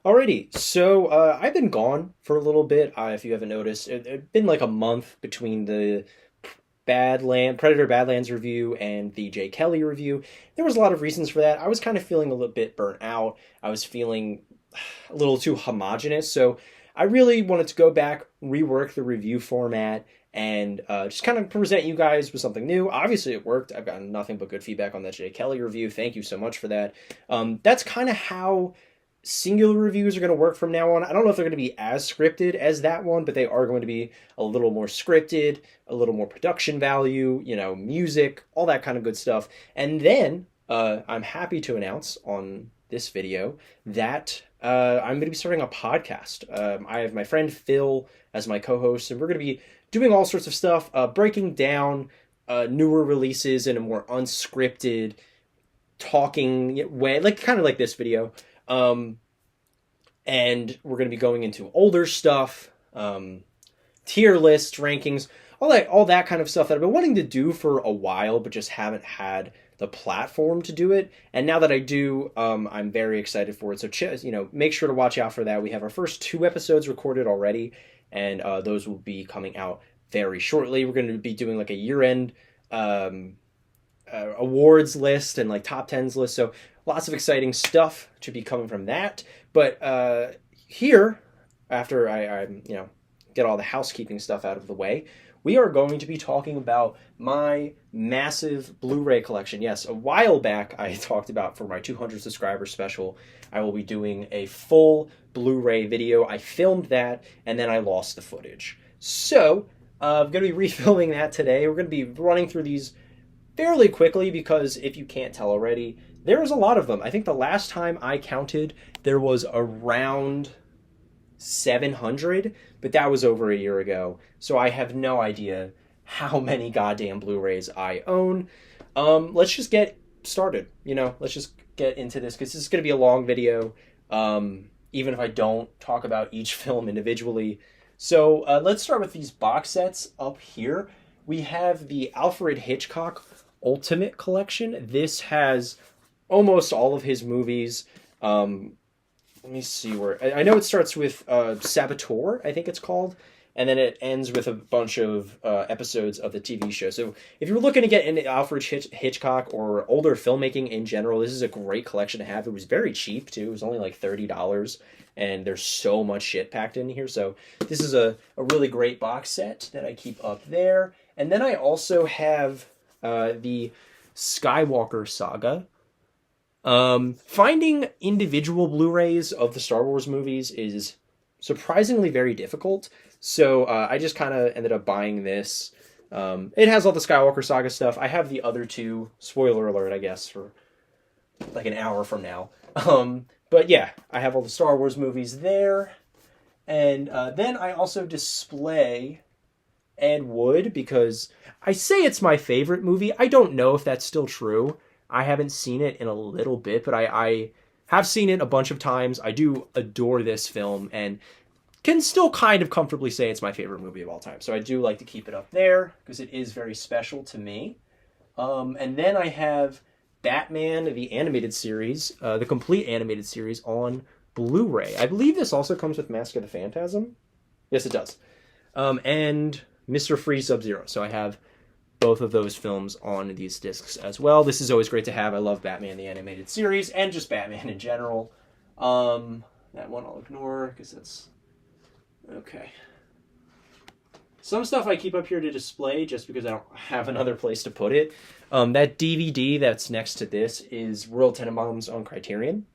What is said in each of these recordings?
Alrighty, so I've been gone for a little bit. If you haven't noticed, it's been like a month between the Predator Badlands review and the Jay Kelly review. There was a lot of reasons for that. I was kind of feeling a little bit burnt out. I was feeling a little too homogenous, so I really wanted to go back, rework the review format, and just kind of present you guys with something new. Obviously, it worked. I've gotten nothing but good feedback on that Jay Kelly review. Thank you so much for that. That's kind of how singular reviews are going to work from now on. I don't know if they're going to be as scripted as that one, but they are going to be a little more scripted, a little more production value, music, all that kind of good stuff. And then I'm happy to announce on this video that I'm going to be starting a podcast. I have my friend Phil as my co-host, and we're going to be doing all sorts of stuff, breaking down newer releases in a more unscripted, talking way, like kind of like this video. And we're going to be going into older stuff, tier lists, rankings, all that kind of stuff that I've been wanting to do for a while, but just haven't had the platform to do it. And now that I do, I'm very excited for it. So, make sure to watch out for that. We have our first 2 episodes recorded already, and those will be coming out very shortly. We're going to be doing like a year-end awards list and like top 10s list. So lots of exciting stuff to be coming from that. But here, after I get all the housekeeping stuff out of the way, we are going to be talking about my massive Blu-ray collection. Yes, a while back I talked about for my 200 subscriber special, I will be doing a full Blu-ray video. I filmed that and then I lost the footage. So I'm going to be refilming that today. We're going to be running through these fairly quickly because if you can't tell already, there was a lot of them. I think the last time I counted, there was around 700, but that was over a year ago. So I have no idea how many goddamn Blu-rays I own. Let's just get started. Let's just get into this because this is going to be a long video, even if I don't talk about each film individually. So let's start with these box sets up here. We have the Alfred Hitchcock Ultimate Collection. This has almost all of his movies. Let me see where... I know it starts with Saboteur, I think it's called, and then it ends with a bunch of episodes of the TV show. So if you're looking to get into Alfred Hitchcock or older filmmaking in general, this is a great collection to have. It was very cheap, too. It was only like $30, and there's so much shit packed in here. So this is a really great box set that I keep up there. And then I also have the Skywalker Saga. Finding individual Blu-rays of the Star Wars movies is surprisingly very difficult. So I just kind of ended up buying this. It has all the Skywalker Saga stuff. I have the other 2, spoiler alert, I guess, for like an hour from now. But yeah, I have all the Star Wars movies there. And then I also display Ed Wood because I say it's my favorite movie. I don't know if that's still true. I haven't seen it in a little bit, but I have seen it a bunch of times. I do adore this film and can still kind of comfortably say it's my favorite movie of all time. So I do like to keep it up there because it is very special to me. And then I have Batman, the animated series, the complete animated series on Blu-ray. I believe this also comes with Mask of the Phantasm. Yes, it does. And Mr. Freeze Sub-Zero. So I have both of those films on these discs as well. This is always great to have. I love Batman the Animated Series and just Batman in general. That one I'll ignore because that's... Okay. Some stuff I keep up here to display just because I don't have another place to put it. That DVD that's next to this is Royal Tenenbaum's on Criterion.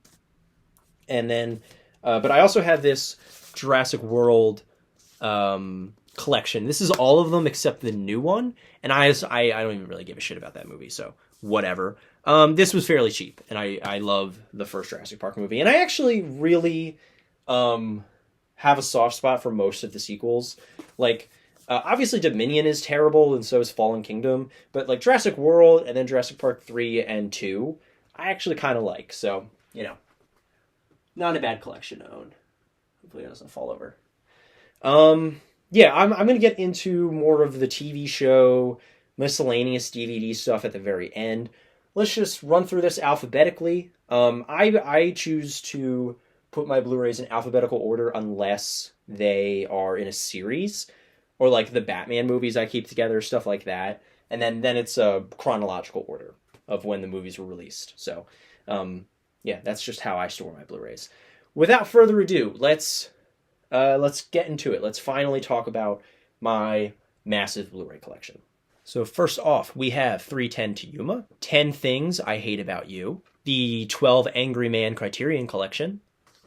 And then... but I also have this Jurassic World... collection. This is all of them except the new one, and I don't even really give a shit about that movie, so whatever. This was fairly cheap, and I love the first Jurassic Park movie, and I actually really have a soft spot for most of the sequels. Like obviously Dominion is terrible, and so is Fallen Kingdom, but like Jurassic World and then Jurassic Park 3 and 2 I actually kind of like, so not a bad collection to own. Hopefully it doesn't fall over. Yeah, I'm going to get into more of the TV show, miscellaneous DVD stuff at the very end. Let's just run through this alphabetically. I choose to put my Blu-rays in alphabetical order unless they are in a series, or like the Batman movies I keep together, stuff like that. And then it's a chronological order of when the movies were released. So, yeah, that's just how I store my Blu-rays. Without further ado, let's get into it. Let's finally talk about my massive Blu-ray collection. So first off, we have 310 to Yuma, 10 Things I Hate About You, the 12 Angry Man Criterion Collection,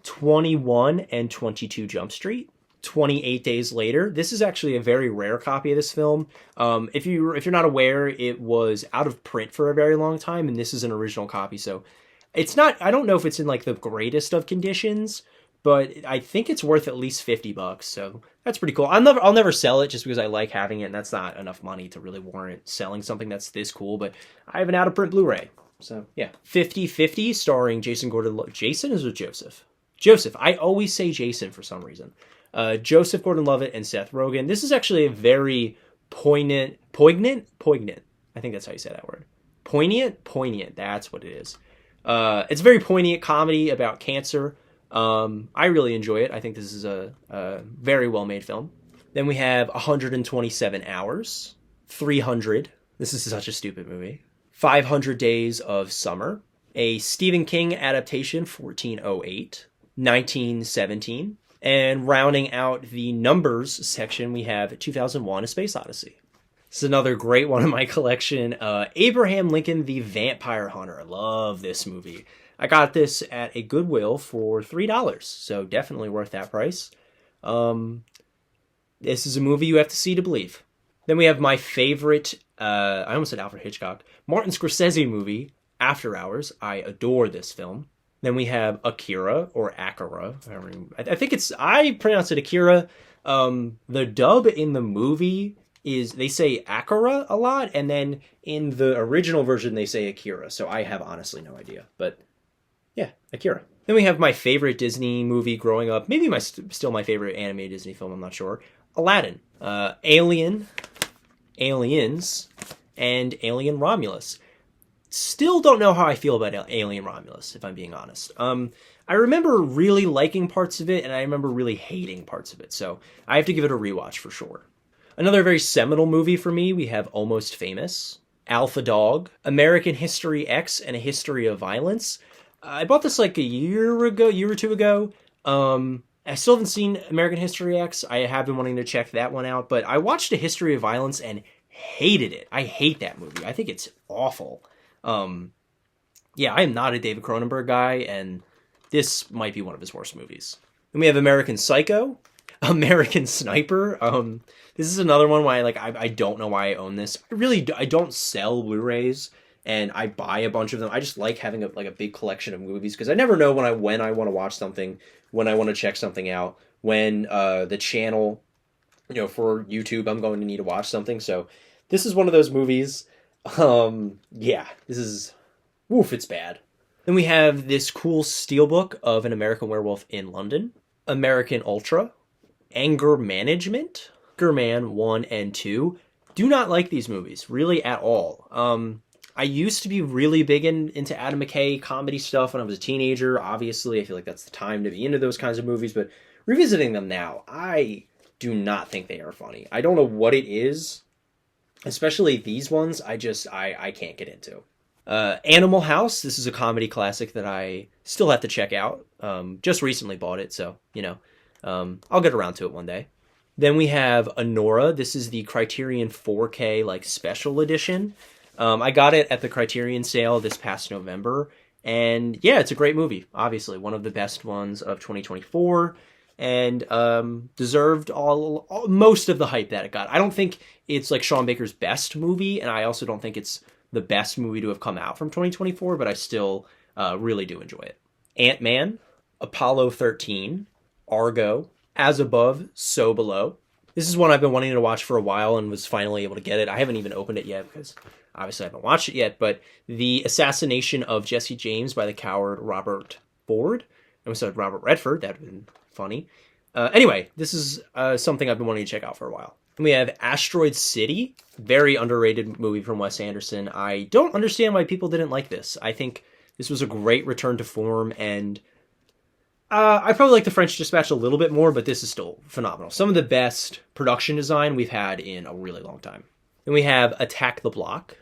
21 and 22 Jump Street, 28 Days Later. This is actually a very rare copy of this film. If you're not aware, it was out of print for a very long time, and this is an original copy, so it's not, I don't know if it's in like the greatest of conditions, but I think it's worth at least $50, so that's pretty cool. I'll never sell it just because I like having it, and that's not enough money to really warrant selling something that's this cool, but I have an out-of-print Blu-ray, so yeah. 50/50, starring Jason Gordon-Levitt. Jason is with Joseph? Joseph. I always say Jason for some reason. Joseph Gordon-Levitt and Seth Rogen. This is actually a very poignant. I think that's how you say that word. Poignant. That's what it is. It's a very poignant comedy about cancer. I really enjoy it. I think this is a very well-made film. Then we have 127 Hours, 300. This is such a stupid movie. 500 Days of Summer, a Stephen King adaptation, 1408, 1917. And rounding out the numbers section, we have 2001: A Space Odyssey. This is another great one in my collection. Abraham Lincoln, the Vampire Hunter. I love this movie. I got this at a Goodwill for $3, so definitely worth that price. This is a movie you have to see to believe. Then we have my favorite, I almost said Alfred Hitchcock, Martin Scorsese movie, After Hours. I adore this film. Then we have Akira, or Akira. I think I pronounce it Akira. The dub in the movie is, they say Akira a lot, and then in the original version they say Akira, so I have honestly no idea. But yeah, Akira. Then we have my favorite Disney movie growing up, maybe still my favorite animated Disney film, I'm not sure. Aladdin, Aliens, and Alien Romulus. Still don't know how I feel about Alien Romulus, if I'm being honest. I remember really liking parts of it, and I remember really hating parts of it, so I have to give it a rewatch for sure. Another very seminal movie for me, we have Almost Famous, Alpha Dog, American History X, and A History of Violence. I bought this like a year or two ago. I still haven't seen American History X. I have been wanting to check that one out, but I watched A History of Violence and hated it. I hate that movie. I think it's awful. Yeah, I am not a David Cronenberg guy, and this might be one of his worst movies. Then we have American Psycho, American Sniper. This is another one why I don't know why I own this. I don't sell Blu-rays, and I buy a bunch of them. I just like having a big collection of movies, because I never know when I want to watch something, when I want to check something out, when the channel, for YouTube, I'm going to need to watch something. So this is one of those movies. Yeah, this is, woof, it's bad. Then we have this cool steelbook of An American Werewolf in London, American Ultra, Anger Management, Anchor Man 1 and 2. Do not like these movies, really at all. I used to be really big into Adam McKay comedy stuff when I was a teenager. Obviously, I feel like that's the time to be into those kinds of movies, but revisiting them now, I do not think they are funny. I don't know what it is. Especially these ones, I can't get into. Animal House, this is a comedy classic that I still have to check out. Just recently bought it, so, I'll get around to it one day. Then we have Anora. This is the Criterion 4K, special edition. I got it at the Criterion sale this past November, and yeah, it's a great movie, obviously. One of the best ones of 2024. And deserved most of the hype that it got. I don't think it's Sean Baker's best movie, and I also don't think it's the best movie to have come out from 2024, but I still really do enjoy it. Ant-Man, Apollo 13, Argo, As Above, So Below. This is one I've been wanting to watch for a while and was finally able to get it. I haven't even opened it yet because obviously I haven't watched it yet, but The Assassination of Jesse James by the coward Robert Ford. I almost said Robert Redford. That would have been funny. Anyway, this is something I've been wanting to check out for a while. And we have Asteroid City, very underrated movie from Wes Anderson. I don't understand why people didn't like this. I think this was a great return to form, and I probably like the French Dispatch a little bit more, but this is still phenomenal. Some of the best production design we've had in a really long time. Then we have Attack the Block,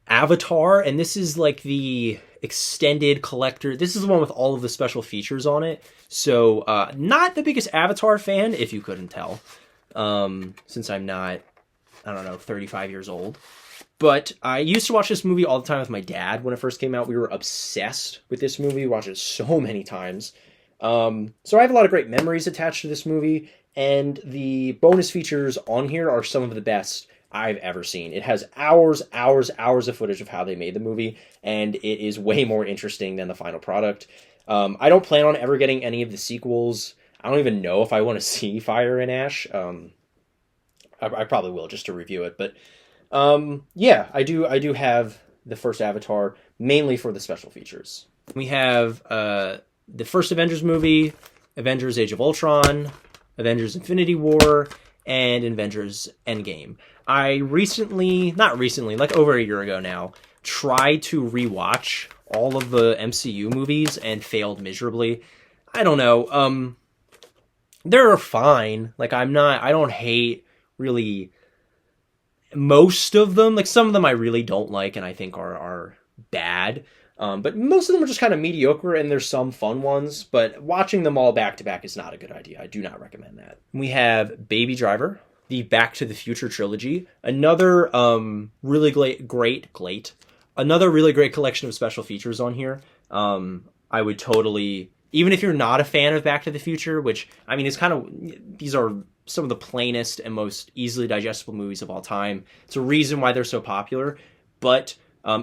Avatar, and this is like the extended collector. This is the one with all of the special features on it. So not the biggest Avatar fan, if you couldn't tell, since I'm not, I don't know, 35 years old. But I used to watch this movie all the time with my dad when it first came out. We were obsessed with this movie. We watched it so many times. So I have a lot of great memories attached to this movie, and the bonus features on here are some of the best I've ever seen. It has hours of footage of how they made the movie, and it is way more interesting than the final product. I don't plan on ever getting any of the sequels. I don't even know if I want to see Fire and Ash. I probably will just to review it, but yeah, I do have the first Avatar mainly for the special features. We have the first Avengers movie, Avengers Age of Ultron, Avengers Infinity War, and Avengers Endgame. I not recently, like over a year ago now, tried to rewatch all of the MCU movies and failed miserably. I don't know. They're fine. Like, I don't hate really most of them. Like, some of them I really don't like and I think are bad. But most of them are just kind of mediocre, and there's some fun ones, but watching them all back to back is not a good idea. I do not recommend that. We have Baby Driver, the Back to the Future trilogy, another really great collection of special features on here. I would totally, even if you're not a fan of Back to the Future, which, I mean, these are some of the plainest and most easily digestible movies of all time. It's a reason why they're so popular, but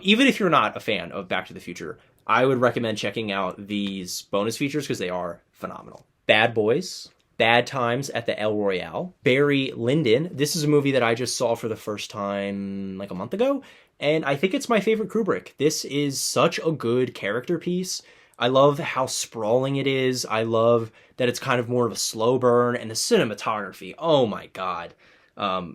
even if you're not a fan of Back to the Future, I would recommend checking out these bonus features because they are phenomenal. Bad Boys, Bad Times at the El Royale, Barry Lyndon. This is a movie that I just saw for the first time like a month ago, and I think it's my favorite Kubrick. This is such a good character piece. I love how sprawling it is. I love that it's kind of more of a slow burn, and the cinematography, oh my god.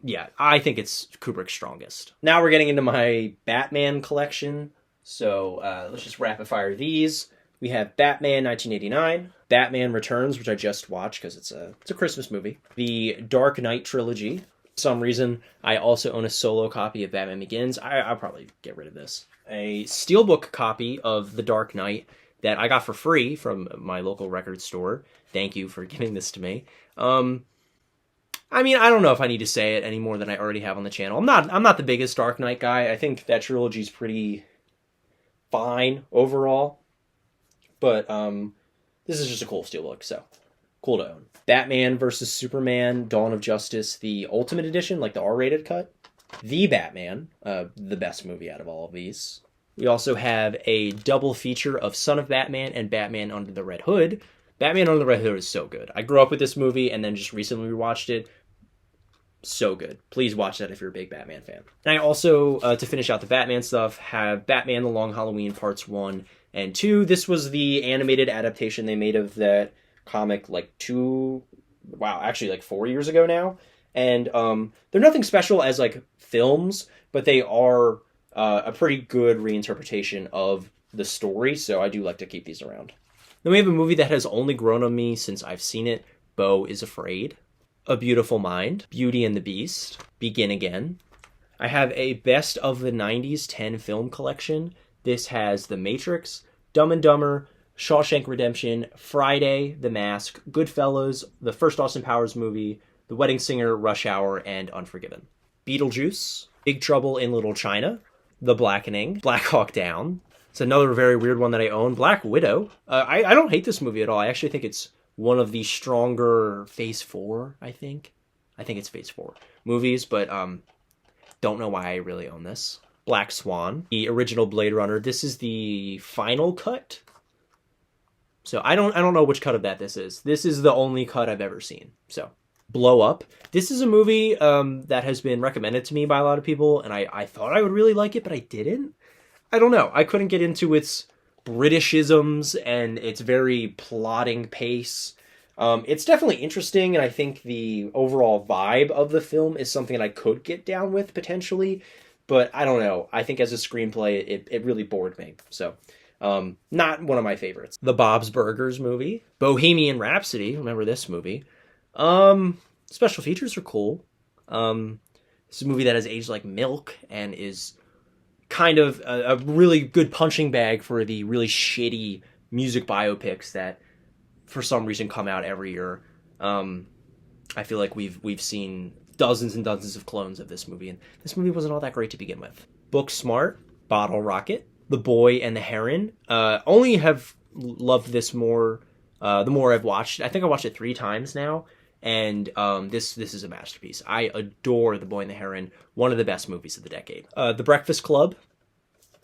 Yeah, I think it's Kubrick's strongest. Now we're getting into my Batman collection. So let's just rapid fire these. We have Batman 1989, Batman Returns, which I just watched because it's a Christmas movie. The Dark Knight trilogy. For some reason, I also own a solo copy of Batman Begins. I'll probably get rid of this. A steelbook copy of The Dark Knight that I got for free from my local record store. Thank you for giving this to me. I mean, I don't know if I need to say it any more than I already have on the channel. I'm not the biggest Dark Knight guy. I think that trilogy's pretty fine overall. But this is just a cool steelbook, so cool to own. Batman vs. Superman, Dawn of Justice, the Ultimate Edition, like the R-rated cut. The Batman, the best movie out of all of these. We also have a double feature of Son of Batman and Batman Under the Red Hood. Batman Under the Red Hood is so good. I grew up with this movie and then just recently rewatched it. So good. Please watch that if you're a big Batman fan. And I also, to finish out the Batman stuff, have Batman The Long Halloween Parts 1 and 2. This was the animated adaptation they made of that comic like 4 years ago now. And they're nothing special as like films, but they are a pretty good reinterpretation of the story, so I do like to keep these around. Then we have a movie that has only grown on me since I've seen it, Beau is Afraid, A Beautiful Mind, Beauty and the Beast, Begin Again. I have a best of the 90s 10 film collection. This has The Matrix, Dumb and Dumber, Shawshank Redemption, Friday, The Mask, Goodfellas, the first Austin Powers movie, The Wedding Singer, Rush Hour, and Unforgiven. Beetlejuice, Big Trouble in Little China, The Blackening, Black Hawk Down. It's another very weird one that I own. Black Widow. I don't hate this movie at all. I actually think it's one of the stronger Phase 4, I think. I think it's Phase 4 movies, but don't know why I really own this. Black Swan, the original Blade Runner. This is the final cut. So I don't know which cut of that this is. This is the only cut I've ever seen. So Blow Up. This is a movie that has been recommended to me by a lot of people, and I thought I would really like it, but I didn't. I don't know. I couldn't get into its Britishisms and its very plotting pace. It's definitely interesting, and I think the overall vibe of the film is something that I could get down with, potentially. But I don't know. I think as a screenplay, it really bored me. So Not one of my favorites. The Bob's Burgers movie. Bohemian Rhapsody. Remember this movie. Special features are cool. It's a movie that has aged like milk and is kind of a really good punching bag for the really shitty music biopics that for some reason come out every year. I feel like we've seen dozens and dozens of clones of this movie, and this movie wasn't all that great to begin with. Book Smart, Bottle Rocket, The Boy and the Heron. Only have loved this more the more I've watched. I think I watched it 3 times now, and this is a masterpiece. I adore The Boy and the Heron, one of the best movies of the decade. The Breakfast Club.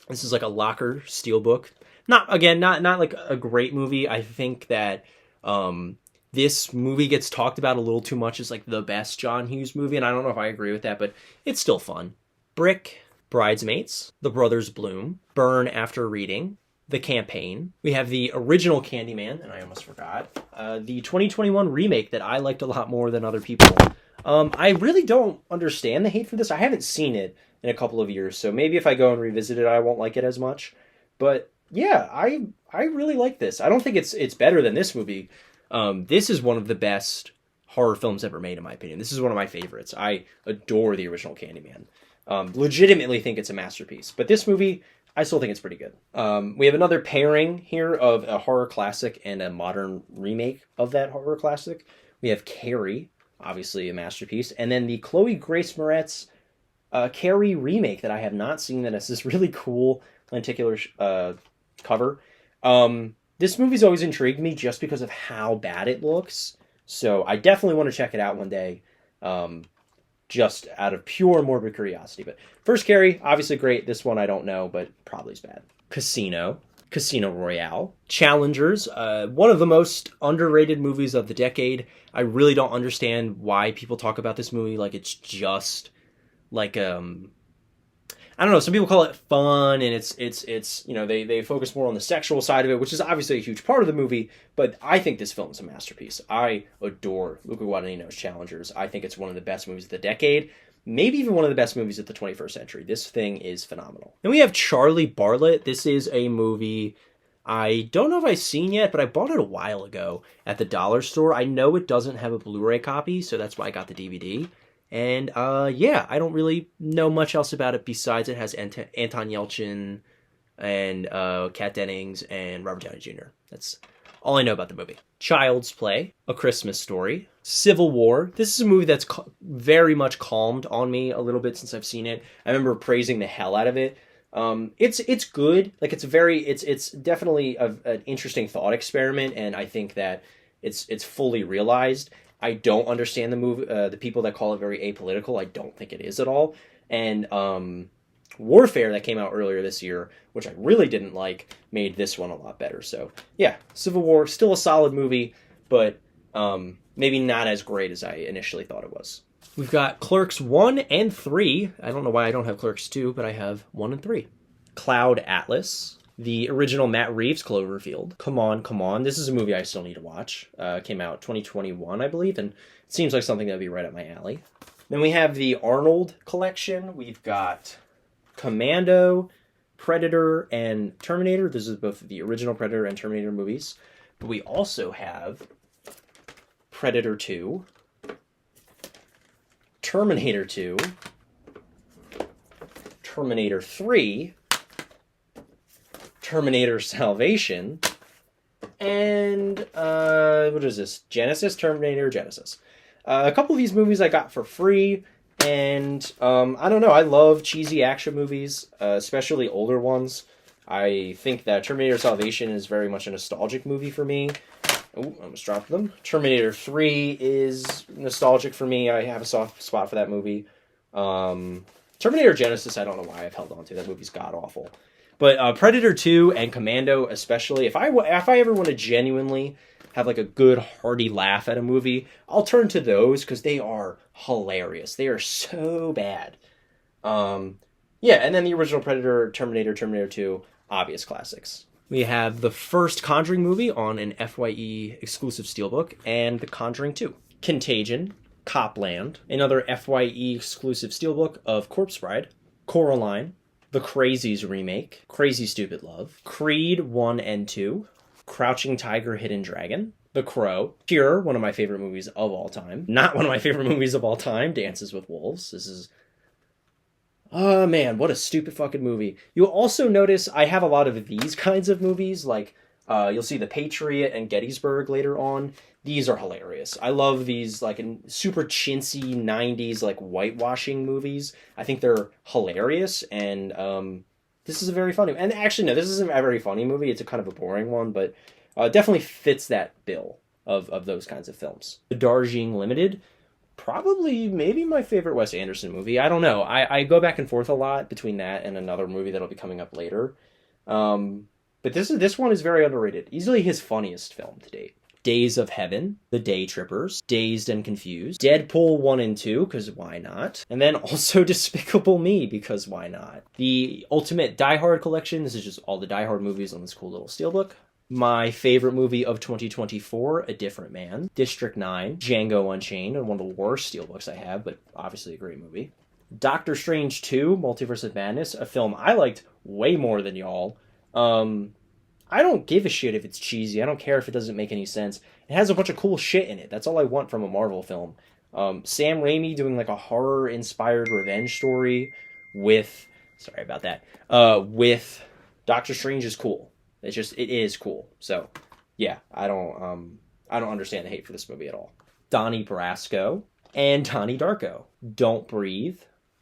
This is like a locker steelbook. Not like a great movie. I think that this movie gets talked about a little too much as like the best John Hughes movie, and I don't know if I agree with that, but it's still fun. Brick, Bridesmaids, The Brothers Bloom, Burn After Reading, The Campaign. We have the original Candyman, and I almost forgot. The 2021 remake that I liked a lot more than other people. I really don't understand the hate for this. I haven't seen it in a couple of years, so maybe if I go and revisit it, I won't like it as much. But yeah, I really like this. I don't think it's better than this movie. This is one of the best horror films ever made, in my opinion. This is one of my favorites. I adore the original Candyman. Legitimately think it's a masterpiece. But this movie, I still think it's pretty good. We have another pairing here of a horror classic and a modern remake of that horror classic. We have Carrie, obviously a masterpiece, and then the Chloe Grace Moretz Carrie remake that I have not seen, that has this really cool lenticular cover. This movie's always intrigued me just because of how bad it looks. So I definitely want to check it out one day, just out of pure morbid curiosity. But first, Carrie, obviously great. This one I don't know, but probably is bad. Casino Royale, Challengers, one of the most underrated movies of the decade. I really don't understand why people talk about this movie like it's just like I don't know, some people call it fun, and it's you know, they focus more on the sexual side of it, which is obviously a huge part of the movie, but I think this film is a masterpiece. I adore Luca Guadagnino's Challengers. I think it's one of the best movies of the decade, maybe even one of the best movies of the 21st century. This thing is phenomenal. Then we have Charlie Bartlett. This is a movie I don't know if I've seen yet, but I bought it a while ago at the dollar store. I know it doesn't have a Blu-ray copy, so that's why I got the DVD. And yeah, I don't really know much else about it besides it has Anton Yelchin and Kat Dennings and Robert Downey Jr. That's all I know about the movie. Child's Play, A Christmas Story, Civil War. This is a movie that's very much calmed on me a little bit since I've seen it. I remember praising the hell out of it. It's good. Like it's definitely an interesting thought experiment, and I think that it's fully realized. I don't understand the movie. The people that call it very apolitical, I don't think it is at all. And Warfare, that came out earlier this year, which I really didn't like, made this one a lot better. So yeah, Civil War, still a solid movie, but maybe not as great as I initially thought it was. We've got Clerks 1 and 3. I don't know why I don't have Clerks 2, but I have 1 and 3. Cloud Atlas. The original Matt Reeves Cloverfield. Come On, Come On. This is a movie I still need to watch. Came out 2021, I believe, and it seems like something that would be right up my alley. Then we have the Arnold collection. We've got Commando, Predator, and Terminator. This is both the original Predator and Terminator movies. But we also have Predator 2, Terminator 2, Terminator 3, Terminator Salvation, and what is this? Terminator Genesis. A couple of these movies I got for free, and I don't know, I love cheesy action movies, especially older ones. I think that Terminator Salvation is very much a nostalgic movie for me. Oh, I almost dropped them. Terminator 3 is nostalgic for me. I have a soft spot for that movie. Terminator Genesis, I don't know why I've held on to. That movie's god-awful. But Predator 2 and Commando especially, if I ever want to genuinely have like a good hearty laugh at a movie, I'll turn to those because they are hilarious. They are so bad. Yeah, and then the original Predator, Terminator, Terminator 2, obvious classics. We have the first Conjuring movie on an FYE exclusive steelbook, and The Conjuring 2. Contagion, Copland, another FYE exclusive steelbook of Corpse Bride, Coraline, The Crazies remake, Crazy Stupid Love, Creed 1 and 2, Crouching Tiger, Hidden Dragon, The Crow, Cure, one of my favorite movies of all time. Not one of my favorite movies of all time, Dances with Wolves. This is... Oh man, what a stupid fucking movie. You'll also notice I have a lot of these kinds of movies, like you'll see The Patriot and Gettysburg later on. These are hilarious. I love these like super chintzy 90s like whitewashing movies. I think they're hilarious, and this is a very funny... And actually, no, this isn't a very funny movie. It's a kind of a boring one, but definitely fits that bill of those kinds of films. The Darjeeling Limited, probably maybe my favorite Wes Anderson movie. I don't know. I go back and forth a lot between that and another movie that'll be coming up later. But this one is very underrated. Easily his funniest film to date. Days of Heaven, The Day Trippers, Dazed and Confused, Deadpool 1 and 2, because why not? And then also Despicable Me, because why not? The Ultimate Die Hard collection, this is just all the Die Hard movies on this cool little steelbook. My favorite movie of 2024, A Different Man, District 9, Django Unchained, and one of the worst steelbooks I have, but obviously a great movie. Doctor Strange 2, Multiverse of Madness, a film I liked way more than y'all. I don't give a shit if it's cheesy. I don't care if it doesn't make any sense. It has a bunch of cool shit in it. That's all I want from a Marvel film. Sam Raimi doing like a horror-inspired revenge story with... Sorry about that. With Doctor Strange is cool. It is cool. So, yeah, I don't understand the hate for this movie at all. Donnie Brasco and Donnie Darko. Don't Breathe.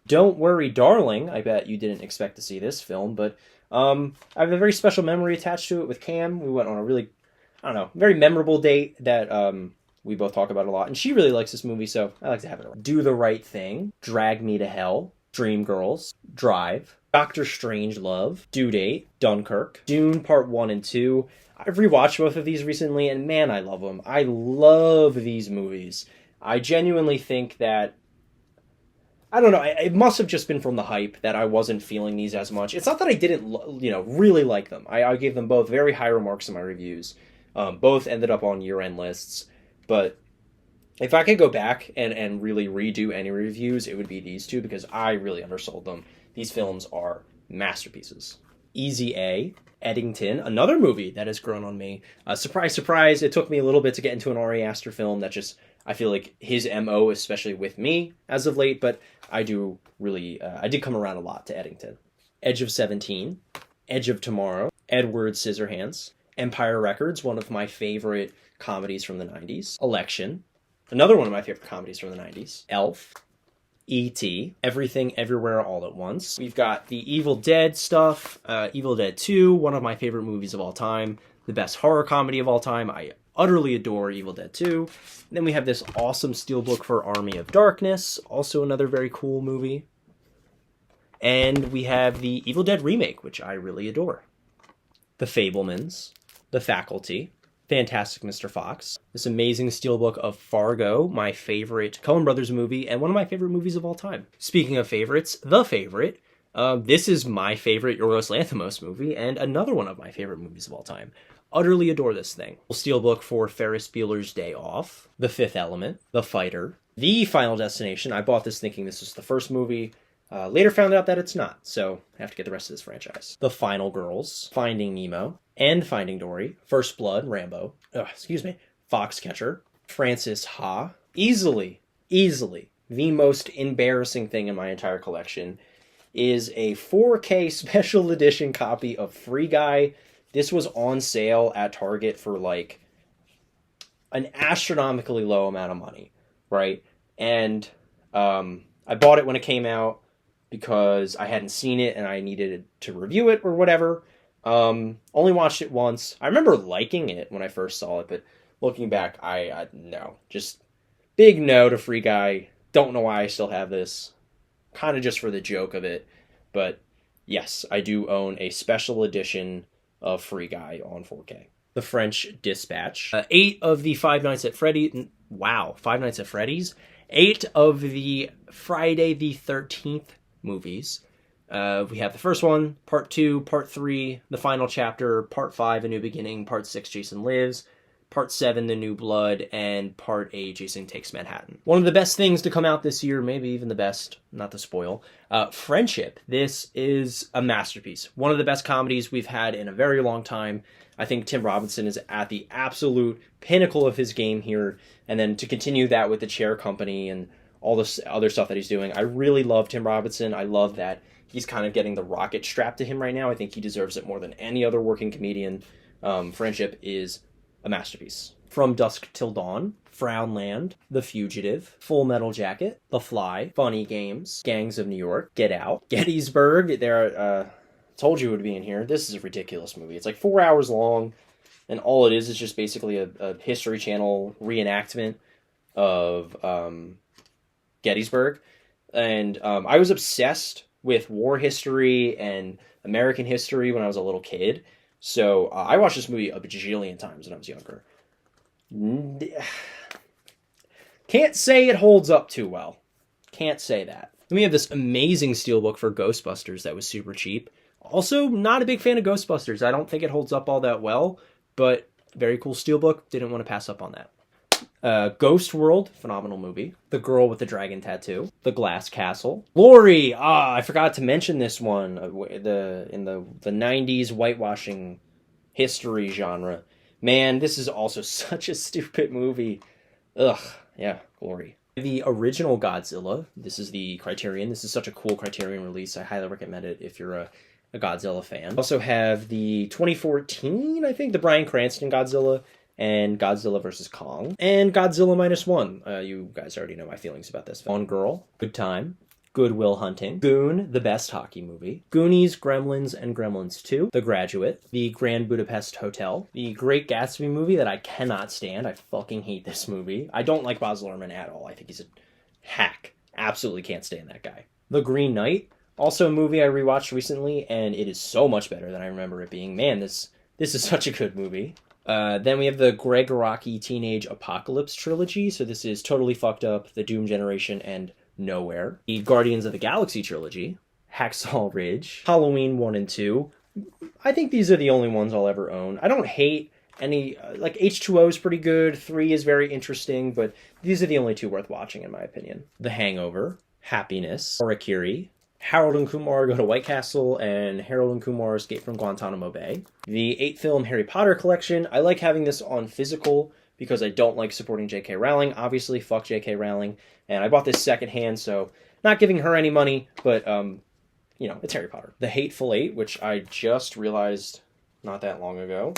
Don't Worry, Darling. I bet you didn't expect to see this film, but I have a very special memory attached to it with Cam. We went on a really, very memorable date that we both talk about a lot, and she really likes this movie, so I like to have it around. Do the Right Thing, Drag Me to Hell, Dreamgirls, Drive, Doctor Strangelove, Due Date, Dunkirk, Dune Part 1 and 2. I've rewatched both of these recently, and man, I love them. I love these movies. I genuinely think that, I don't know, it must have just been from the hype that I wasn't feeling these as much. It's not that I didn't, really like them. I gave them both very high remarks in my reviews. Both ended up on year-end lists, but if I could go back and really redo any reviews, it would be these two, because I really undersold them. These films are masterpieces. Easy A, Eddington, another movie that has grown on me. Surprise, surprise, it took me a little bit to get into an Ari Aster film that just, I feel like his MO, especially with me as of late, but I did come around a lot to Eddington. Edge of 17, Edge of Tomorrow, Edward Scissorhands, Empire Records, one of my favorite comedies from the 90s, Election, another one of my favorite comedies from the 90s, Elf, E.T., Everything Everywhere All at Once. We've got the Evil Dead stuff, Evil Dead 2, one of my favorite movies of all time, the best horror comedy of all time. I utterly adore Evil Dead 2. And then we have this awesome steelbook for Army of Darkness, also another very cool movie. And we have the Evil Dead remake, which I really adore. The Fabelmans, The Faculty, Fantastic Mr. Fox, this amazing steelbook of Fargo, my favorite Coen Brothers movie, and one of my favorite movies of all time. Speaking of favorites, The Favorite. This is my favorite Yorgos Lanthimos movie, and another one of my favorite movies of all time. Utterly adore this thing. Steelbook for Ferris Bueller's Day Off, The Fifth Element, The Fighter, The Final Destination. I bought this thinking this was the first movie. Later found out that it's not, so I have to get the rest of this franchise. The Final Girls, Finding Nemo, and Finding Dory, First Blood, Rambo, Foxcatcher, Francis Ha. Easily, the most embarrassing thing in my entire collection is a 4K special edition copy of Free Guy. This was on sale at Target for like an astronomically low amount of money, right? And I bought it when it came out because I hadn't seen it and I needed to review it or whatever. Only watched it once. I remember liking it when I first saw it, but looking back, I no. Just big no to Free Guy. Don't know why I still have this. Kind of just for the joke of it. But yes, I do own a special edition of Free Guy on 4K. The French Dispatch. 8 of the Five Nights at Freddy's. Wow, Five Nights at Freddy's. 8 of the Friday the 13th movies. We have the first one, Part 2, Part 3, The Final Chapter, Part 5, A New Beginning, Part 6, Jason Lives, Part 7, The New Blood, and Part 8, Jason Takes Manhattan. One of the best things to come out this year, maybe even the best, not to spoil, Friendship. This is a masterpiece. One of the best comedies we've had in a very long time. I think Tim Robinson is at the absolute pinnacle of his game here, and then to continue that with the Chair Company and all this other stuff that he's doing. I really love Tim Robinson. I love that he's kind of getting the rocket strapped to him right now. I think he deserves it more than any other working comedian. Friendship is a masterpiece. From Dusk Till Dawn, Frownland, The Fugitive, Full Metal Jacket, The Fly, Funny Games, Gangs of New York, Get Out, Gettysburg. Told you it would be in here. This is a ridiculous movie. It's like 4 hours long, and all it is just basically a History Channel reenactment of Gettysburg. And I was obsessed with war history and American history when I was a little kid. So I watched this movie a bajillion times when I was younger. Can't say it holds up too well. Can't say that. Then we have this amazing steelbook for Ghostbusters that was super cheap. Also, not a big fan of Ghostbusters. I don't think it holds up all that well, but very cool steelbook. Didn't want to pass up on that. Ghost World, phenomenal movie. The Girl with the Dragon Tattoo. The Glass Castle. Glory! I forgot to mention this one. In the 90s whitewashing history genre. Man, this is also such a stupid movie. Ugh, yeah, Glory. The original Godzilla. This is the Criterion. This is such a cool Criterion release. I highly recommend it if you're a Godzilla fan. Also have the 2014, I think, the Bryan Cranston Godzilla, and Godzilla vs. Kong, and Godzilla -1. You guys already know my feelings about this film. Gone Girl, Good Time, Good Will Hunting, Goon, the best hockey movie, Goonies, Gremlins, and Gremlins 2, The Graduate, The Grand Budapest Hotel, The Great Gatsby movie that I cannot stand. I fucking hate this movie. I don't like Baz Luhrmann at all. I think he's a hack. Absolutely can't stand that guy. The Green Knight, also a movie I rewatched recently, and it is so much better than I remember it being. Man, this is such a good movie. Then we have the Greg Araki Teenage Apocalypse trilogy. So this is Totally Fucked Up, The Doom Generation, and Nowhere. The Guardians of the Galaxy trilogy, Hacksaw Ridge, Halloween 1 and 2. I think these are the only ones I'll ever own. I don't hate any, like H2O is pretty good, 3 is very interesting, but these are the only two worth watching in my opinion. The Hangover, Happiness, Harakiri, Harold and Kumar Go to White Castle, and Harold and Kumar Escape from Guantanamo Bay. The 8-film Harry Potter collection. I like having this on physical because I don't like supporting J.K. Rowling. Obviously, fuck J.K. Rowling. And I bought this secondhand, so not giving her any money, but, you know, it's Harry Potter. The Hateful Eight, which I just realized not that long ago,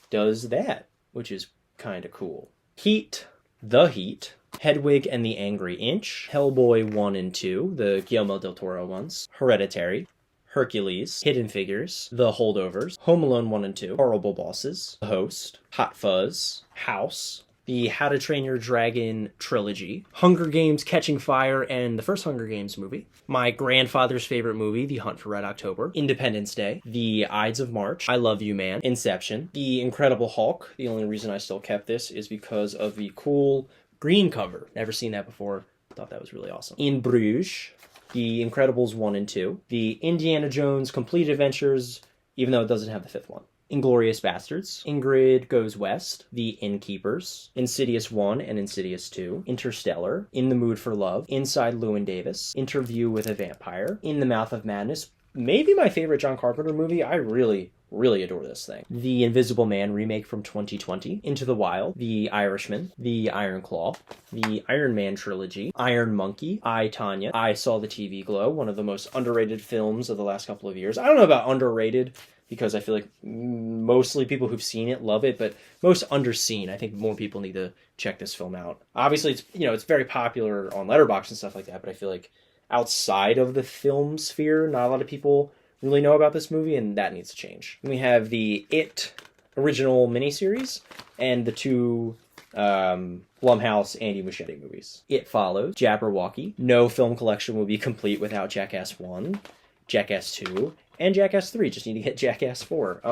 does that, which is kind of cool. Heat, The Heat, Hedwig and the Angry Inch, Hellboy 1 and 2, the Guillermo del Toro ones, Hereditary, Hercules, Hidden Figures, The Holdovers, Home Alone 1 and 2, Horrible Bosses, The Host, Hot Fuzz, House, the How to Train Your Dragon trilogy, Hunger Games Catching Fire, and the first Hunger Games movie, my grandfather's favorite movie, The Hunt for Red October, Independence Day, The Ides of March, I Love You Man, Inception, The Incredible Hulk. The only reason I still kept this is because of the cool green cover. Never seen that before. Thought that was really awesome. In Bruges, The Incredibles 1 and 2, The Indiana Jones Complete Adventures, even though it doesn't have the 5th one. Inglourious Bastards, Ingrid Goes West, The Innkeepers, Insidious 1 and Insidious 2, Interstellar, In the Mood for Love, Inside Llewyn Davis, Interview with a Vampire, In the Mouth of Madness, maybe my favorite John Carpenter movie. I really adore this thing. The Invisible Man remake from 2020, Into the Wild, The Irishman, The Iron Claw, The Iron Man trilogy, Iron Monkey, I, Tonya, I Saw the TV Glow, one of the most underrated films of the last couple of years. I don't know about underrated, because I feel like mostly people who've seen it love it, but most underseen. I think more people need to check this film out. Obviously, it's, you know, it's very popular on Letterboxd and stuff like that, but I feel like outside of the film sphere, not a lot of people really know about this movie, and that needs to change. We have the It original miniseries and the 2 Blumhouse Andy Muschietti movies. It Follows, Jabberwocky. No film collection will be complete without Jackass 1, Jackass 2, and Jackass 3. Just need to get Jackass 4.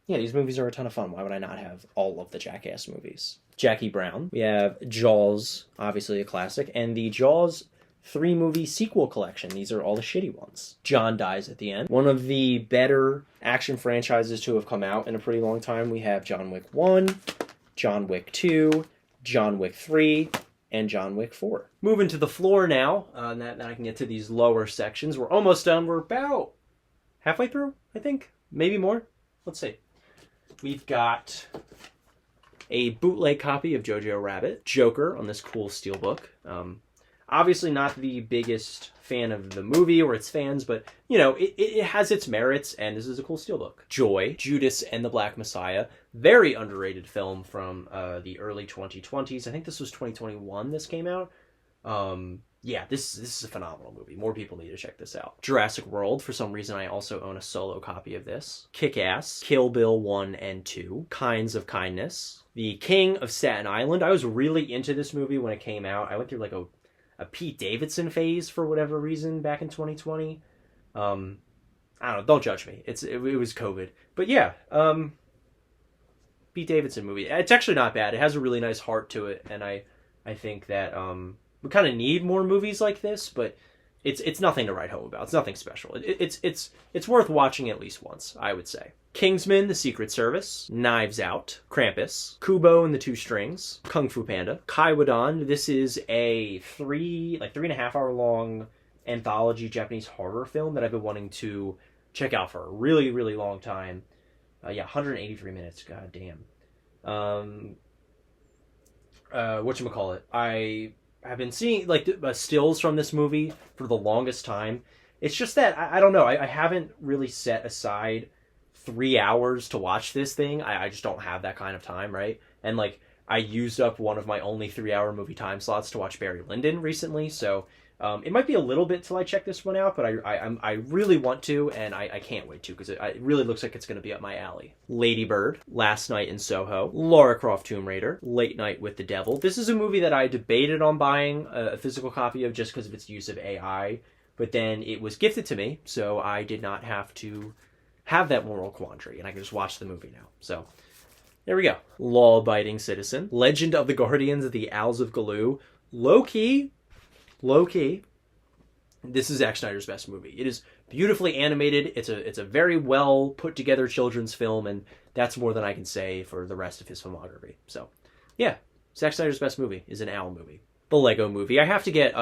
Yeah, these movies are a ton of fun. Why would I not have all of the Jackass movies? Jackie Brown. We have Jaws, obviously a classic, and the Jaws 3-movie sequel collection. These are all the shitty ones. John Dies at the End. One of the better action franchises to have come out in a pretty long time. We have John Wick 1, John Wick 2, John Wick 3, and John Wick 4. Moving to the floor now, now I can get to these lower sections. We're almost done. We're about halfway through, I think. Maybe more. Let's see. We've got a bootleg copy of Jojo Rabbit, Joker on this cool steelbook. Obviously not the biggest fan of the movie or its fans, but, you know, it has its merits, and this is a cool steelbook. Joy, Judas and the Black Messiah, very underrated film from the early 2020s. I think this was 2021 this came out. Yeah, this is a phenomenal movie. More people need to check this out. Jurassic World, for some reason I also own a solo copy of this. Kick-Ass, Kill Bill 1 and 2, Kinds of Kindness, The King of Staten Island. I was really into this movie when it came out. I went through like a Pete Davidson phase for whatever reason back in 2020. I don't know, don't judge me. It was COVID. But yeah, Pete Davidson movie. It's actually not bad. It has a really nice heart to it, and I think that we kind of need more movies like this, but it's nothing to write home about. It's nothing special. It's worth watching at least once, I would say. Kingsman: The Secret Service, Knives Out, Krampus, Kubo and the Two Strings, Kung Fu Panda, Kaiwadan. This is a 3.5 hour long anthology Japanese horror film that I've been wanting to check out for a really, really long time. Yeah, 183 minutes. God damn. Whatchamacallit? I've been seeing like stills from this movie for the longest time. It's just that I don't know. I haven't really set aside 3 hours to watch this thing. I just don't have that kind of time, right? And like I used up one of my only 3-hour movie time slots to watch Barry Lyndon recently, so it might be a little bit till I check this one out, but I really want to, and I can't wait to, because it really looks like it's going to be up my alley. Lady Bird, Last Night in Soho, Lara Croft Tomb Raider, Late Night with the Devil. This is a movie that I debated on buying a physical copy of just because of its use of AI, but then it was gifted to me, so I did not have to have that moral quandary, and I can just watch the movie now. So there we go. Law-Abiding Citizen, Legend of the Guardians of the Owls of Galoo. Low-key, this is Zack Snyder's best movie. It is beautifully animated. It's a very well put together children's film, and that's more than I can say for the rest of his filmography. So yeah, Zack Snyder's best movie is an owl movie. The Lego Movie. I have to get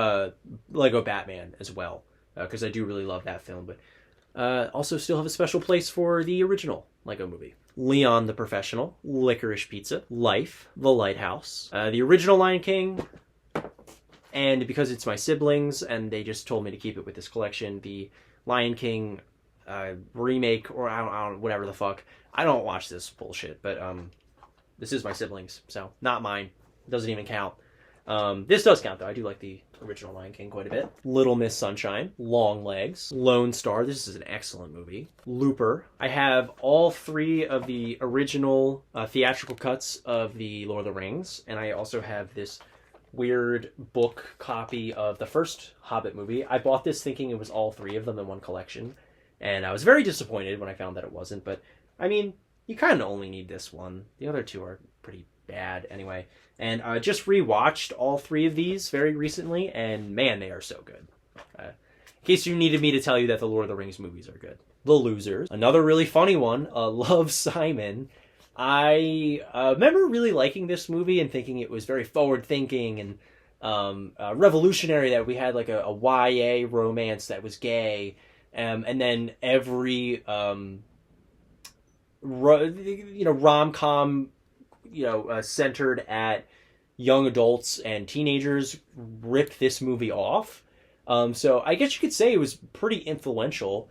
Lego Batman as well, because I do really love that film, but also still have a special place for the original Lego Movie. Leon the Professional, Licorice Pizza, Life, The Lighthouse, the original Lion King, and because it's my siblings and they just told me to keep it with this collection, the Lion King remake, or I don't whatever the fuck. I don't watch this bullshit, but this is my siblings, so not mine. It doesn't even count. This does count, though. I do like the original Lion King quite a bit. Little Miss Sunshine, Longlegs, Lone Star. This is an excellent movie. Looper. I have all 3 of the original theatrical cuts of the Lord of the Rings, and I also have this weird book copy of the first Hobbit movie. I bought this thinking it was all 3 of them in one collection, and I was very disappointed when I found that it wasn't, but I mean, you kind of only need this one. The other 2 are pretty bad anyway. And I just rewatched all 3 of these very recently, and man, they are so good. In case you needed me to tell you that the Lord of the Rings movies are good. The Losers, another really funny one, Love, Simon. I remember really liking this movie and thinking it was very forward-thinking and revolutionary, that we had like a YA romance that was gay, and then every rom-com centered at young adults and teenagers ripped this movie off. So I guess you could say it was pretty influential.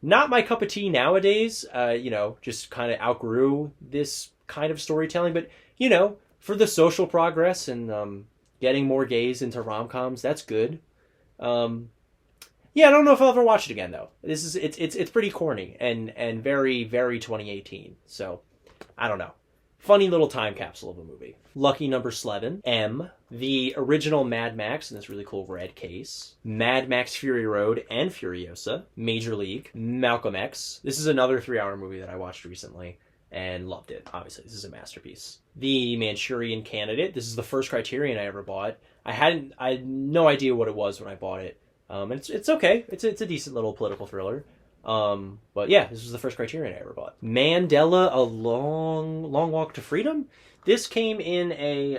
Not my cup of tea nowadays, just kind of outgrew this kind of storytelling, but, for the social progress and getting more gays into rom-coms, that's good. Yeah, I don't know if I'll ever watch it again, though. It's pretty corny and very, very 2018, so I don't know. Funny little time capsule of a movie. Lucky Number 11, M, the original Mad Max in this really cool red case, Mad Max Fury Road and Furiosa, Major League, Malcolm X. This is another 3-hour movie that I watched recently and loved it. Obviously, this is a masterpiece. The Manchurian Candidate. This is the first Criterion I ever bought. I had no idea what it was when I bought it. It's okay. It's a decent little political thriller. But yeah, this was the first Criterion I ever bought. Mandela, A Long Walk to Freedom. This came in a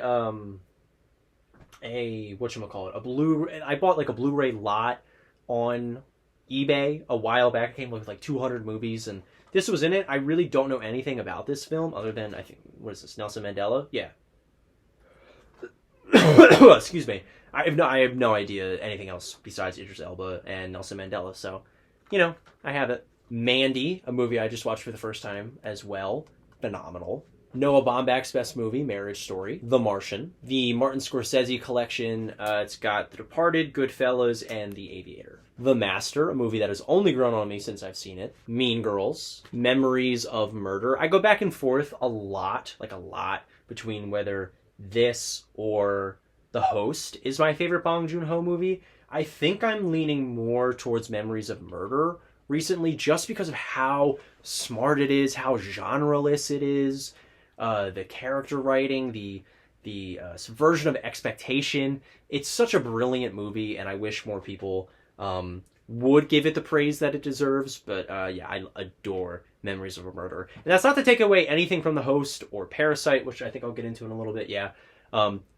whatchamacallit, a Blu-ray. I bought like a Blu-ray lot on eBay a while back. It came with like 200 movies, and this was in it. I really don't know anything about this film other than, I think, what is this, Nelson Mandela? Yeah. Excuse me. I have no idea anything else besides Idris Elba and Nelson Mandela. So, I have it. Mandy, a movie I just watched for the first time as well. Phenomenal. Noah Baumbach's best movie, Marriage Story. The Martian. The Martin Scorsese collection. It's got The Departed, Goodfellas, and The Aviator. The Master, a movie that has only grown on me since I've seen it. Mean Girls. Memories of Murder. I go back and forth a lot, between whether this or The Host is my favorite Bong Joon-ho movie. I think I'm leaning more towards Memories of Murder recently, just because of how smart it is, how genreless it is, the character writing, the subversion of expectation. It's such a brilliant movie, and I wish more people would give it the praise that it deserves. But I adore Memories of a Murder. And that's not to take away anything from The Host or Parasite, which I think I'll get into in a little bit.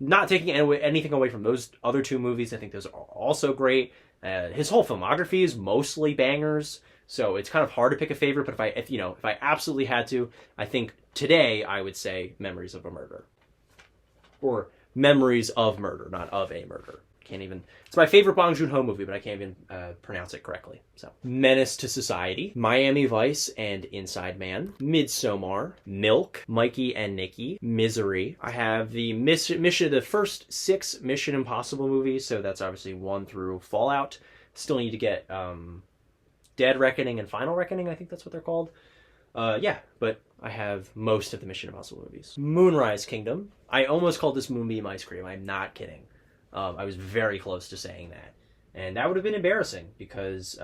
Not taking anything away from those other two movies. I think those are also great. His whole filmography is mostly bangers, so it's kind of hard to pick a favorite. But if I absolutely had to, I think today I would say Memories of a Murder, or Memories of Murder, not of a murder. It's my favorite Bong Joon-ho movie, but I can't even pronounce it correctly. So, Menace to Society, Miami Vice and Inside Man, Midsommar, Milk, Mikey and Nikki, Misery. I have the the first 6 Mission Impossible movies, so that's obviously 1 through Fallout. Still need to get Dead Reckoning and Final Reckoning, I think that's what they're called. But I have most of the Mission Impossible movies. Moonrise Kingdom. I almost called this Moonbeam Ice Cream. I'm not kidding. I was very close to saying that. And that would have been embarrassing, because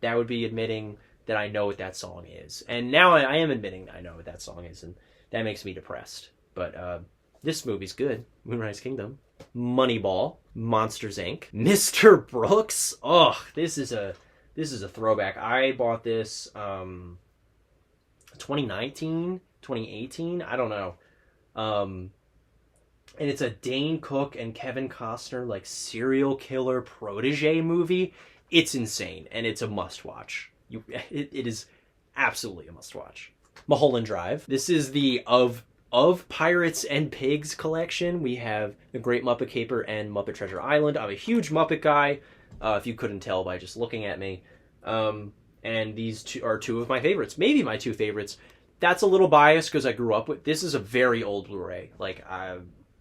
that would be admitting that I know what that song is. And now I am admitting that I know what that song is, and that makes me depressed. But this movie's good. Moonrise Kingdom. Moneyball. Monsters, Inc. Mr. Brooks. Oh, this is a throwback. I bought this 2019, 2018, I don't know. And it's a Dane Cook and Kevin Costner, like, serial killer protege movie. It's insane, and it's a must-watch. It is absolutely a must-watch. Mulholland Drive. This is the of Pirates and Pigs collection. We have The Great Muppet Caper and Muppet Treasure Island. I'm a huge Muppet guy, if you couldn't tell by just looking at me. And these two are 2 of my favorites. Maybe my 2 favorites. That's a little biased, because I grew up with... This is a very old Blu-ray.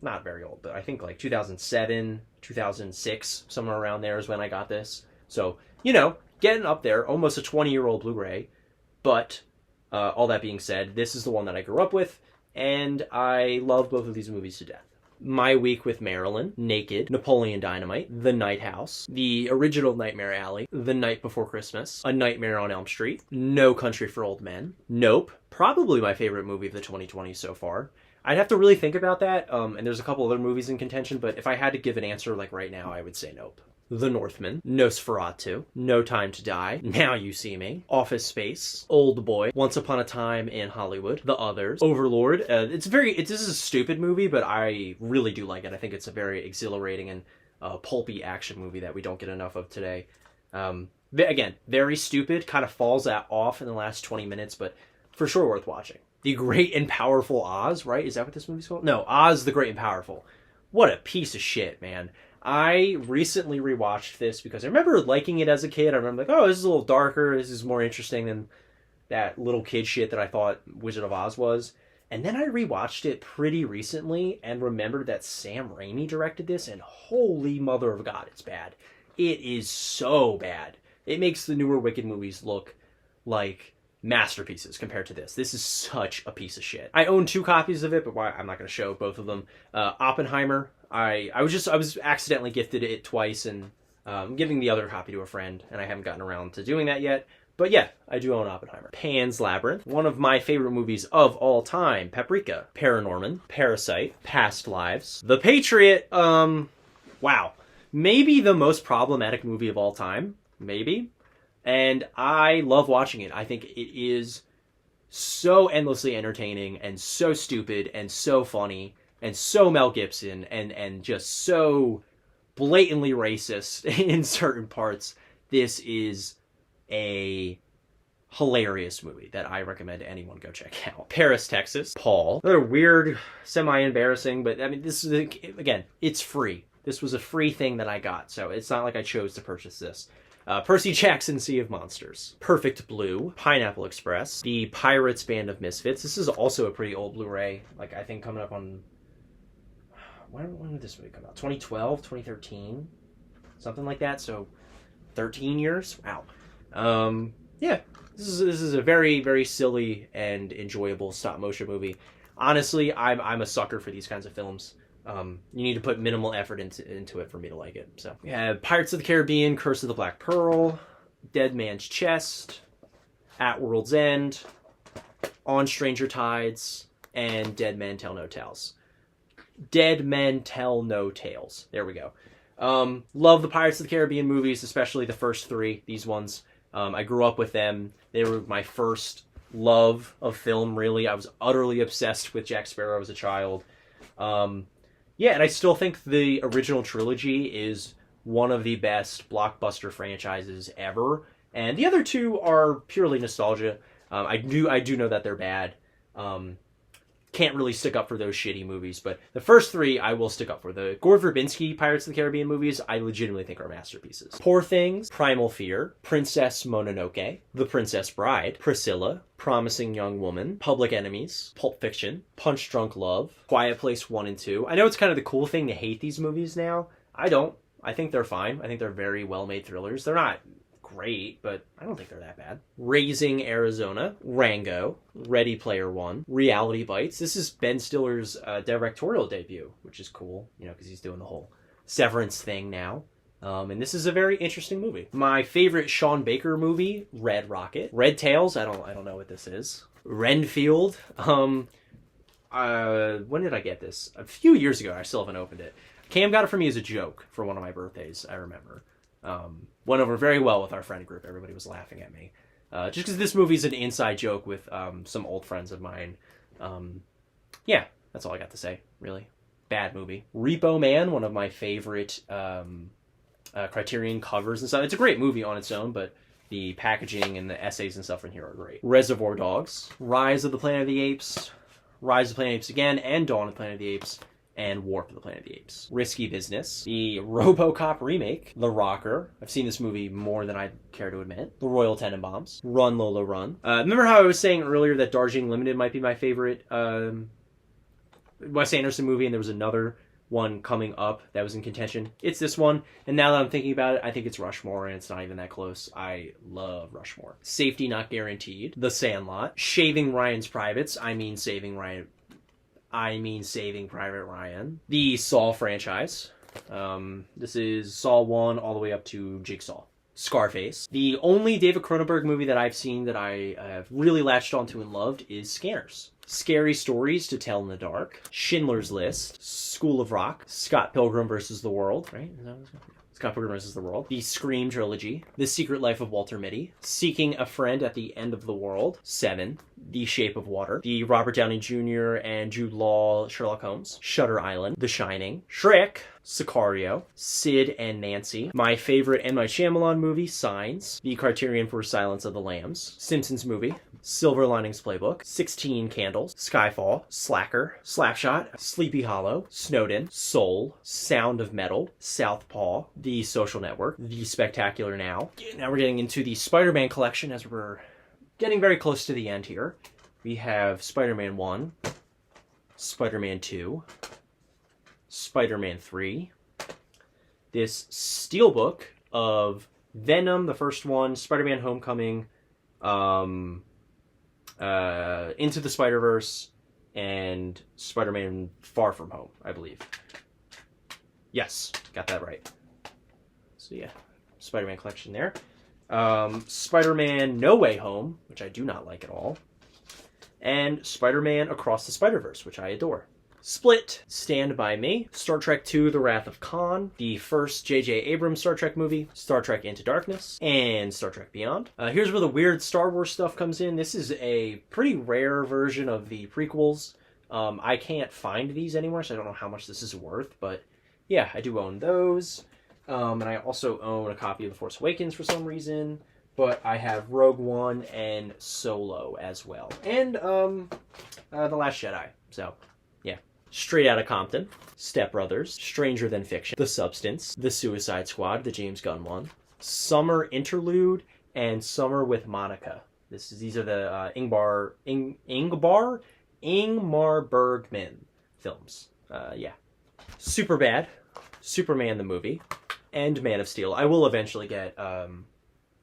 Not very old, but I think like 2007, 2006, somewhere around there is when I got this. So, getting up there, almost a 20-year-old Blu-ray. But all that being said, this is the one that I grew up with, and I love both of these movies to death. My Week with Marilyn, Naked, Napoleon Dynamite, The Night House, the original Nightmare Alley, The Night Before Christmas, A Nightmare on Elm Street, No Country for Old Men, Nope, probably my favorite movie of the 2020s so far. I'd have to really think about that, and there's a couple other movies in contention, but if I had to give an answer like right now, I would say Nope. The Northman, Nosferatu, No Time to Die, Now You See Me, Office Space, Old Boy, Once Upon a Time in Hollywood, The Others, Overlord. This is a stupid movie, but I really do like it. I think it's a very exhilarating and pulpy action movie that we don't get enough of today. Again, very stupid, kind of falls off in the last 20 minutes, but for sure worth watching. The Great and Powerful Oz, right? Is that what this movie's called? No, Oz the Great and Powerful. What a piece of shit, man. I recently rewatched this because I remember liking it as a kid. I remember like, oh, this is a little darker. This is more interesting than that little kid shit that I thought Wizard of Oz was. And then I rewatched it pretty recently and remembered that Sam Raimi directed this, and holy mother of God, it's bad. It is so bad. It makes the newer Wicked movies look like masterpieces compared to this. This is such a piece of shit. I own 2 copies of it, but I'm not going to show both of them. Oppenheimer. I was accidentally gifted it twice, and I'm giving the other copy to a friend, and I haven't gotten around to doing that yet. But yeah, I do own Oppenheimer. Pan's Labyrinth, one of my favorite movies of all time. Paprika, Paranorman, Parasite, Past Lives, The Patriot. Wow, maybe the most problematic movie of all time. Maybe. And I love watching it. I think it is so endlessly entertaining and so stupid and so funny and so Mel Gibson and just so blatantly racist in certain parts. This is a hilarious movie that I recommend anyone go check out. Paris, Texas. Paul. Another weird, semi-embarrassing, but I mean, this is, again, it's free. This was a free thing that I got, so it's not like I chose to purchase this. Percy Jackson, Sea of Monsters. Perfect Blue. Pineapple Express. The Pirates Band of Misfits. This is also a pretty old Blu-ray. Like, I think coming up on... When did this movie come out? 2012? 2013? Something like that, so 13 years? Wow. Yeah. This is a very, very silly and enjoyable stop-motion movie. Honestly, I'm a sucker for these kinds of films. You need to put minimal effort into it for me to like it. So we have Pirates of the Caribbean, Curse of the Black Pearl, Dead Man's Chest, At World's End, On Stranger Tides, and Dead Men Tell No Tales. Dead Men Tell No Tales. There we go. Love the Pirates of the Caribbean movies, especially the first three, these ones. I grew up with them. They were my first love of film, really. I was utterly obsessed with Jack Sparrow as a child. Yeah, and I still think the original trilogy is one of the best blockbuster franchises ever. And the other two are purely nostalgia. I do know that they're bad. Can't really stick up for those shitty movies, but the first three I will stick up for. The Gore Verbinski Pirates of the Caribbean movies I legitimately think are masterpieces. Poor Things, Primal Fear, Princess Mononoke, The Princess Bride, Priscilla, Promising Young Woman, Public Enemies, Pulp Fiction, Punch Drunk Love, Quiet Place 1 and 2. I know it's kind of the cool thing to hate these movies now. I don't. I think they're fine. I think they're very well-made thrillers. They're not great, but I don't think they're that bad. Raising Arizona, Rango, Ready Player One, Reality Bites. This is Ben Stiller's directorial debut, which is cool, you know, because he's doing the whole Severance thing now. And this is a very interesting movie. My favorite Sean Baker movie, Red Rocket. Red Tails, I don't know what this is. Renfield. When did I get this? A few years ago. I still haven't opened it. Cam got it for me as a joke for one of my birthdays, I remember. Went over very well with our friend group. Everybody was laughing at me. Just because this movie's an inside joke with some old friends of mine. Yeah, that's all I got to say, really. Bad movie. Repo Man, one of my favorite Criterion covers and stuff. It's a great movie on its own, but the packaging and the essays and stuff in here are great. Reservoir Dogs. Rise of the Planet of the Apes. Rise of the Planet of the Apes again, and Dawn of the Planet of the Apes. And Warp of the Planet of the Apes. Risky Business. The RoboCop remake. The Rocker. I've seen this movie more than I care to admit. The Royal Tenenbaums. Run, Lola, Run. Remember how I was saying earlier that Darjeeling Limited might be my favorite Wes Anderson movie, and there was another one coming up that was in contention? It's this one, and now that I'm thinking about it, I think it's Rushmore, and it's not even that close. I love Rushmore. Safety Not Guaranteed. The Sandlot. Shaving Ryan's Privates. Saving Private Ryan. The Saw franchise. This is Saw 1 all the way up to Jigsaw. Scarface. The only David Cronenberg movie that I've seen that I have really latched onto and loved is Scanners. Scary Stories to Tell in the Dark. Schindler's List. School of Rock. Scott Pilgrim vs. the World. Right? Is that what it's called? Scott Pilgrim vs. the World. The Scream Trilogy. The Secret Life of Walter Mitty. Seeking a Friend at the End of the World. Seven. The Shape of Water. The Robert Downey Jr. and Jude Law Sherlock Holmes. Shutter Island. The Shining. Shrek. Sicario. Sid and Nancy. My favorite M. Night Shyamalan movie, Signs. The Criterion for Silence of the Lambs. Simpsons movie. Silver Linings Playbook. 16 Candles. Skyfall. Slacker. Slapshot. Sleepy Hollow. Snowden. Soul. Sound of Metal. Southpaw. The Social Network. The Spectacular Now. Now we're getting into the Spider-Man collection as we're getting very close to the end here. We have Spider-Man 1. Spider-Man 2. Spider-Man 3. This steelbook of Venom, the first one, Spider-Man Homecoming, Into the Spider-Verse, and Spider-Man Far From Home, I believe. Yes, got that right. So yeah, Spider-Man collection there. Spider-Man No Way Home, which I do not like at all. And Spider-Man Across the Spider-Verse, which I adore. Split, Stand By Me, Star Trek II: The Wrath of Khan, the first J.J. Abrams Star Trek movie, Star Trek Into Darkness, and Star Trek Beyond. Here's where the weird Star Wars stuff comes in. This is a pretty rare version of the prequels. I can't find these anywhere, so I don't know how much this is worth, but yeah, I do own those. And I also own a copy of The Force Awakens for some reason, but I have Rogue One and Solo as well. And The Last Jedi, so yeah. Straight Outta Compton, Step Brothers, Stranger Than Fiction, The Substance, The Suicide Squad, the James Gunn one, Summer Interlude, and Summer with Monica. These are the Ingmar Bergman films. Yeah. Superbad, Superman the movie, and Man of Steel. I will eventually get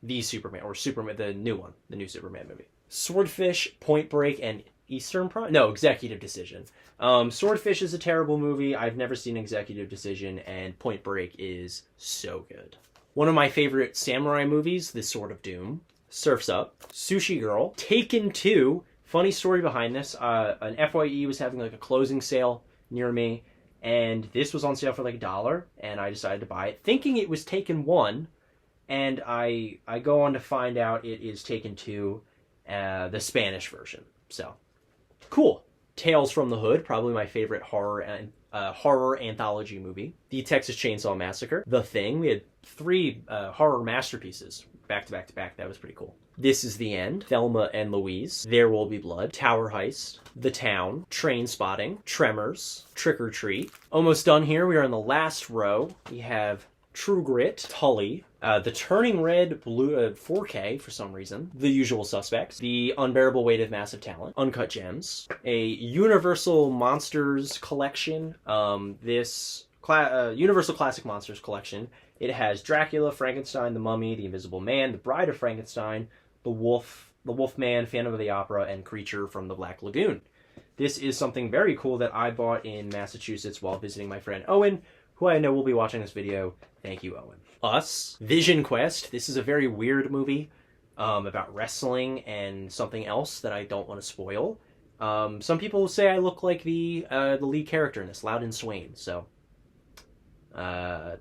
the Superman, or Superman, the new one, the new Superman movie. Swordfish, Point Break, and Eastern Promise? No, Executive Decision. Swordfish is a terrible movie. I've never seen Executive Decision, and Point Break is so good. One of my favorite samurai movies, The Sword of Doom, Surf's Up, Sushi Girl, Taken 2. Funny story behind this. An FYE was having like a closing sale near me, and this was on sale for like $1, and I decided to buy it, thinking it was Taken 1, and I go on to find out it is Taken 2, the Spanish version. So, cool. Tales from the Hood, probably my favorite horror anthology movie. The Texas Chainsaw Massacre, The Thing. We had 3 horror masterpieces back to back to back. That was pretty cool. This Is the End, Thelma and Louise, There Will Be Blood, Tower Heist, The Town, Train Spotting, Tremors, Trick or Treat. Almost done here. We are in the last row. We have True Grit, Tully, The Turning Red 4K for some reason, The Usual Suspects, The Unbearable Weight of Massive Talent, Uncut Gems, a Universal Monsters collection. Universal Classic Monsters collection. It has Dracula, Frankenstein, The Mummy, The Invisible Man, The Bride of Frankenstein, The Wolfman, Phantom of the Opera, and Creature from the Black Lagoon. This is something very cool that I bought in Massachusetts while visiting my friend Owen, who I know will be watching this video. Thank you, Owen. Us, Vision Quest. This is a very weird movie about wrestling and something else that I don't want to spoil. Some people say I look like the lead character in this, Loudon Swain, so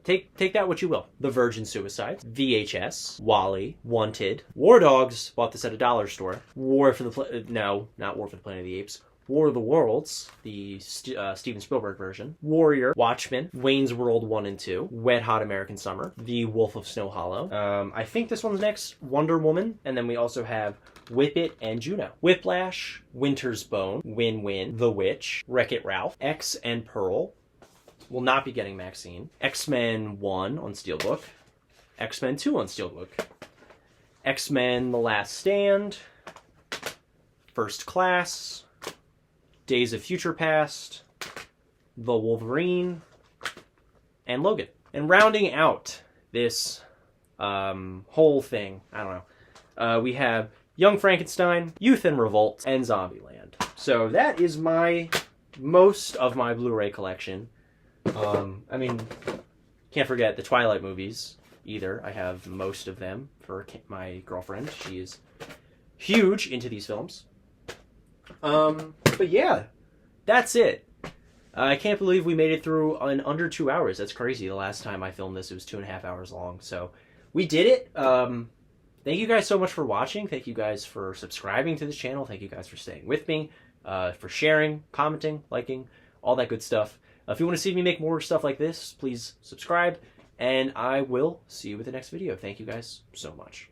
take that what you will. The Virgin Suicides, VHS, Wally, Wanted, War Dogs, bought this at a dollar store. No, not War for the Planet of the Apes. War of the Worlds, the Steven Spielberg version, Warrior, Watchmen, Wayne's World 1 and 2, Wet Hot American Summer, The Wolf of Snow Hollow. I think this one's next, Wonder Woman, and then we also have Whip It and Juno. Whiplash, Winter's Bone, Win-Win, The Witch, Wreck-It Ralph, X and Pearl. Will not be getting Maxine. X-Men 1 on Steelbook, X-Men 2 on Steelbook, X-Men The Last Stand, First Class, Days of Future Past, The Wolverine, and Logan. And rounding out this whole thing, I don't know, we have Young Frankenstein, Youth in Revolt, and Zombieland. So that is most of my Blu-ray collection. I mean, can't forget the Twilight movies either. I have most of them for my girlfriend. She is huge into these films. But yeah, that's it. I can't believe we made it through in under 2 hours. That's crazy. The last time I filmed this, it was 2.5 hours long. So we did it. Thank you guys so much for watching. Thank you guys for subscribing to this channel. Thank you guys for staying with me, for sharing, commenting, liking, all that good stuff. If you want to see me make more stuff like this, please subscribe, and I will see you with the next video. Thank you guys so much.